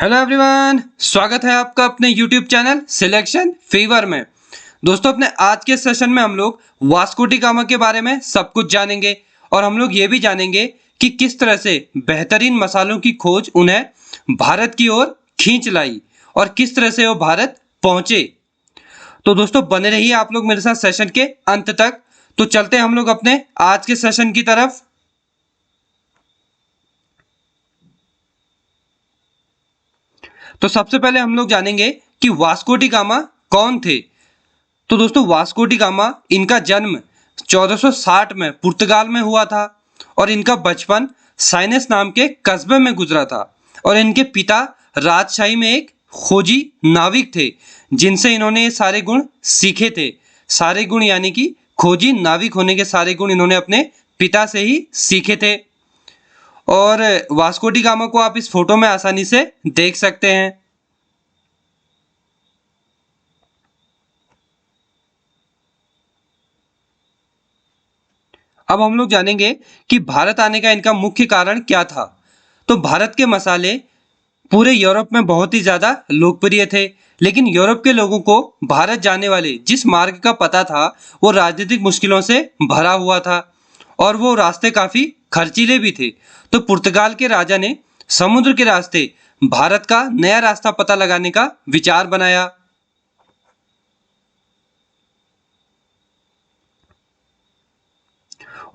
Hello everyone, स्वागत है आपका अपने यूट्यूब चैनल सिलेक्शन फीवर में। दोस्तों, अपने आज के सेशन में हम लोग वास्को डी गामा के बारे में सब कुछ जानेंगे और हम लोग ये भी जानेंगे कि किस तरह से बेहतरीन मसालों की खोज उन्हें भारत की ओर खींच लाई और किस तरह से वो भारत पहुंचे। तो दोस्तों, बने रहिए आप लोग मेरे साथ सेशन के अंत तक। तो चलते हैं हम लोग अपने आज के सेशन की तरफ। तो सबसे पहले हम लोग जानेंगे कि वास्को डी गामा कौन थे। तो दोस्तों, वास्को डी गामा इनका जन्म 1460 में पुर्तगाल में हुआ था और इनका बचपन साइनस नाम के कस्बे में गुजरा था। और इनके पिता राजशाही में एक खोजी नाविक थे जिनसे इन्होंने ये सारे गुण सीखे थे। सारे गुण यानी कि खोजी नाविक होने के सारे गुण इन्होंने अपने पिता से ही सीखे थे। और वास्को डी गामा को आप इस फोटो में आसानी से देख सकते हैं। अब हम लोग जानेंगे कि भारत आने का इनका मुख्य कारण क्या था। तो भारत के मसाले पूरे यूरोप में बहुत ही ज्यादा लोकप्रिय थे, लेकिन यूरोप के लोगों को भारत जाने वाले जिस मार्ग का पता था वो राजनीतिक मुश्किलों से भरा हुआ था और वो रास्ते काफी खर्चीले भी थे। तो पुर्तगाल के राजा ने समुद्र के रास्ते भारत का नया रास्ता पता लगाने का विचार बनाया।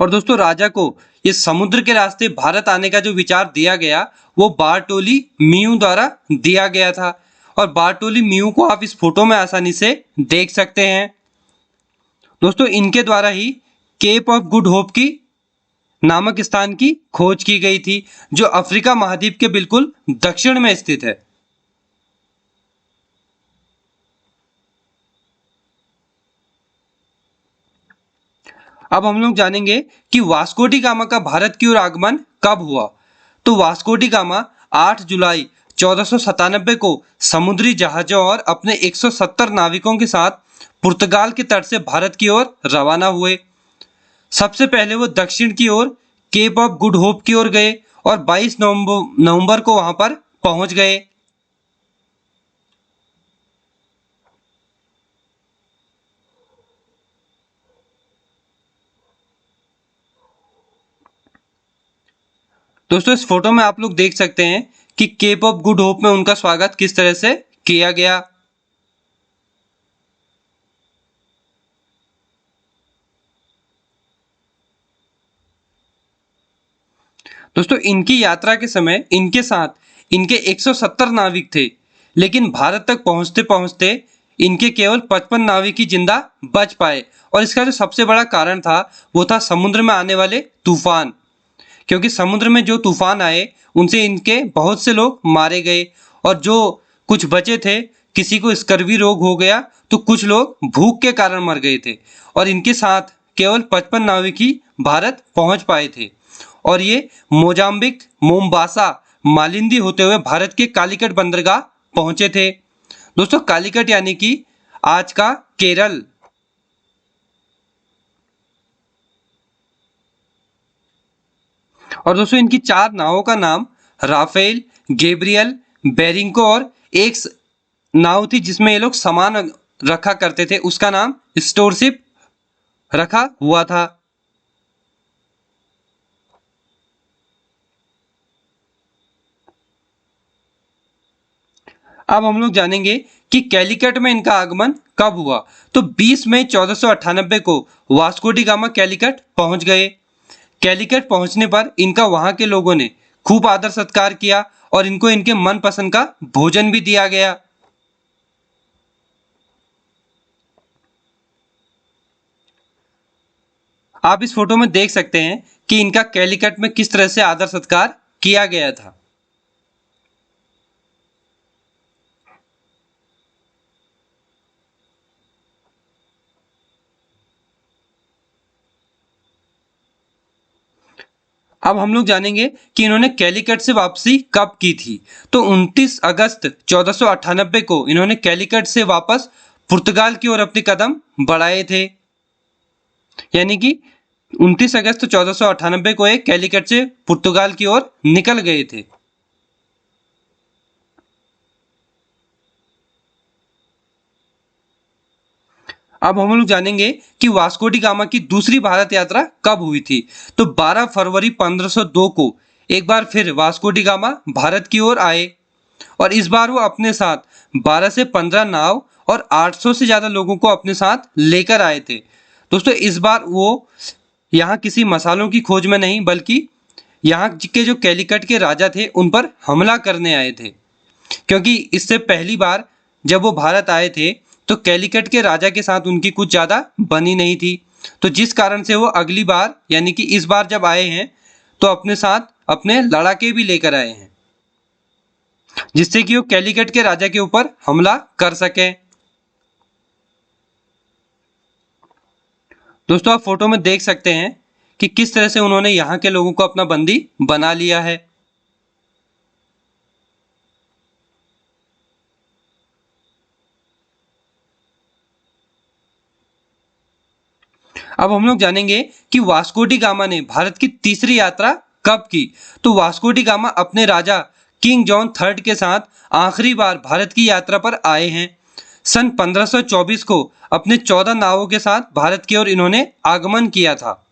और दोस्तों, राजा को ये समुद्र के रास्ते भारत आने का जो विचार दिया गया वो बारटोली मियू द्वारा दिया गया था। और बारटोली मियू को आप इस फोटो में आसानी से देख सकते हैं। दोस्तों, इनके द्वारा he kept of good hope की नामक स्थान की खोज की गई थी जो अफ्रीका महाद्वीप के बिल्कुल दक्षिण में स्थित है। अब हम लोग जानेंगे कि वास्को डी गामा का भारत की ओर आगमन कब हुआ। तो वास्को डी गामा 8 जुलाई 1497 को समुद्री जहाजों और अपने 170 नाविकों के साथ पुर्तगाल के तट से भारत की ओर रवाना हुए। सबसे पहले वो दक्षिण की ओर केप ऑफ गुड होप की ओर गए और 22 नवंबर को वहां पर पहुंच गए। दोस्तों, इस फोटो में आप लोग देख सकते हैं कि केप ऑफ गुड होप में उनका स्वागत किस तरह से किया गया। दोस्तों, इनकी यात्रा के समय इनके साथ इनके 170 नाविक थे, लेकिन भारत तक पहुंचते पहुंचते इनके केवल 55 नाविक ही जिंदा बच पाए। और इसका जो सबसे बड़ा कारण था वो था समुद्र में आने वाले तूफान, क्योंकि समुद्र में जो तूफान आए उनसे इनके बहुत से लोग मारे गए। और जो कुछ बचे थे, किसी को स्कर्वी रोग हो गया तो कुछ लोग भूख के कारण मर गए थे। और इनके साथ केवल 55 नाविक ही भारत पहुंच पाए थे। और ये मोजाम्बिक, मोम्बासा, मालिंदी होते हुए भारत के कालीकट बंदरगाह पहुंचे थे। दोस्तों, कालीकट यानी कि आज का केरल। और दोस्तों, इनकी 4 नावों का नाम राफेल, गैब्रियल, बेरिंको और एक नाव थी जिसमें ये लोग सामान रखा करते थे, उसका नाम स्टोरशिप रखा हुआ था। अब हम लोग जानेंगे कि कैलिकट में इनका आगमन कब हुआ। तो 20 मई 1498 को वास्को डी गामा कैलिकट पहुंच गए। कैलिकट पहुंचने पर इनका वहां के लोगों ने खूब आदर सत्कार किया और इनको इनके मनपसंद का भोजन भी दिया गया। आप इस फोटो में देख सकते हैं कि इनका कैलिकट में किस तरह से आदर सत्कार किया गया था। अब हम लोग जानेंगे कि इन्होंने कैलिकट से वापसी कब की थी। तो 29 अगस्त 1498 को इन्होंने कैलिकट से वापस पुर्तगाल की ओर अपने कदम बढ़ाए थे। यानी कि 29 अगस्त 1498 को एक कैलिकट से पुर्तगाल की ओर निकल गए थे। अब हम लोग जानेंगे कि वास्को डी गामा की दूसरी भारत यात्रा कब हुई थी। तो 12 फरवरी 1502 को एक बार फिर वास्को डी गामा भारत की ओर आए और इस बार वो अपने साथ 12 से 15 नाव और 800 से ज्यादा लोगों को अपने साथ लेकर आए थे। दोस्तों इस बार वो यहाँ किसी मसालों की खोज में नहीं बल्कि यहाँ के जो कैलिकट के राजा थे उन पर हमला करने आए थे, क्योंकि इससे पहली बार जब वो भारत आए थे तो कैलिकट के राजा के साथ उनकी कुछ ज़्यादा बनी नहीं थी। तो जिस कारण से वो अगली बार यानी कि इस बार जब आए हैं तो अपने साथ अपने लड़ाके भी लेकर आए हैं, जिससे कि वो कैलिकट के राजा के ऊपर हमला कर सके। दोस्तों आप फोटो में देख सकते हैं कि किस तरह से उन्होंने यहाँ के लोगों को अपना बंदी बना लिया है। अब हम लोग जानेंगे कि वास्को डी गामा ने भारत की तीसरी यात्रा कब की। तो वास्को डी गामा अपने राजा किंग जॉन थर्ड के साथ आखिरी बार भारत की यात्रा पर आए हैं। सन 1524 को अपने 14 नावों के साथ भारत की ओर इन्होंने आगमन किया था।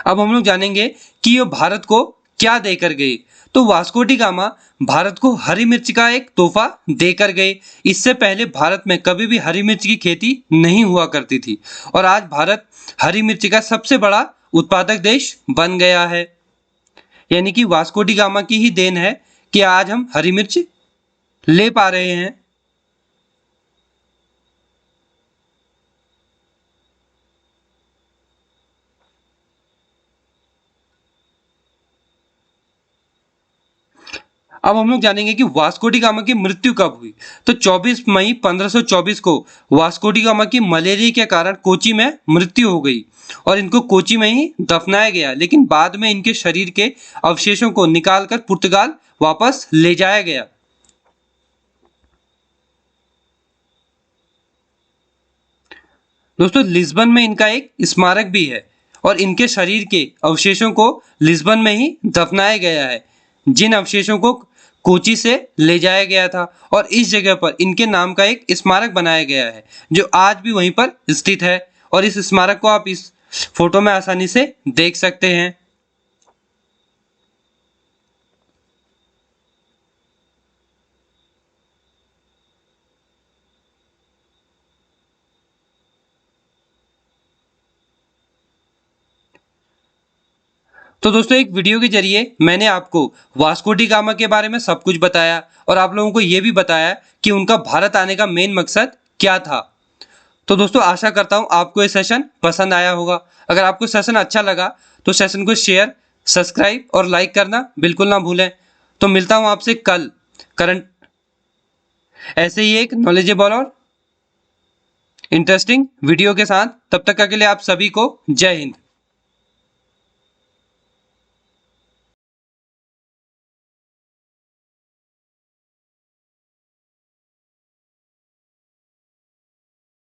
अब हम लोग जानेंगे कि ये भारत को क्या देकर गए। तो वास्को डी गामा भारत को हरी मिर्च का एक तोहफा देकर गए। इससे पहले भारत में कभी भी हरी मिर्च की खेती नहीं हुआ करती थी और आज भारत हरी मिर्च का सबसे बड़ा उत्पादक देश बन गया है। यानी कि वास्को डी गामा की ही देन है कि आज हम हरी मिर्च ले पा रहे हैं। अब हम लोग जानेंगे कि वास्को डी गामा की मृत्यु कब हुई। तो 24 मई 1524 को वास्को डी गामा की मलेरिया के कारण कोची में मृत्यु हो गई और इनको कोची में ही दफनाया गया, लेकिन बाद में इनके शरीर के अवशेषों को निकालकर पुर्तगाल वापस ले जाया गया। दोस्तों लिस्बन में इनका एक स्मारक भी है और इनके शरीर के अवशेषों को लिस्बन में ही दफनाया गया है, जिन अवशेषों को कोची से ले जाया गया था और इस जगह पर इनके नाम का एक स्मारक बनाया गया है जो आज भी वहीं पर स्थित है और इस स्मारक को आप इस फोटो में आसानी से देख सकते हैं। तो दोस्तों एक वीडियो के जरिए मैंने आपको वास्को डी गामा के बारे में सब कुछ बताया और आप लोगों को ये भी बताया कि उनका भारत आने का मेन मकसद क्या था। तो दोस्तों आशा करता हूँ आपको ये सेशन पसंद आया होगा। अगर आपको सेशन अच्छा लगा तो सेशन को शेयर, सब्सक्राइब और लाइक करना बिल्कुल ना भूलें। तो मिलता हूँ आपसे कल करंट ऐसे ही एक नॉलेजेबल और इंटरेस्टिंग वीडियो के साथ। तब तक के लिए आप सभी को जय हिंद।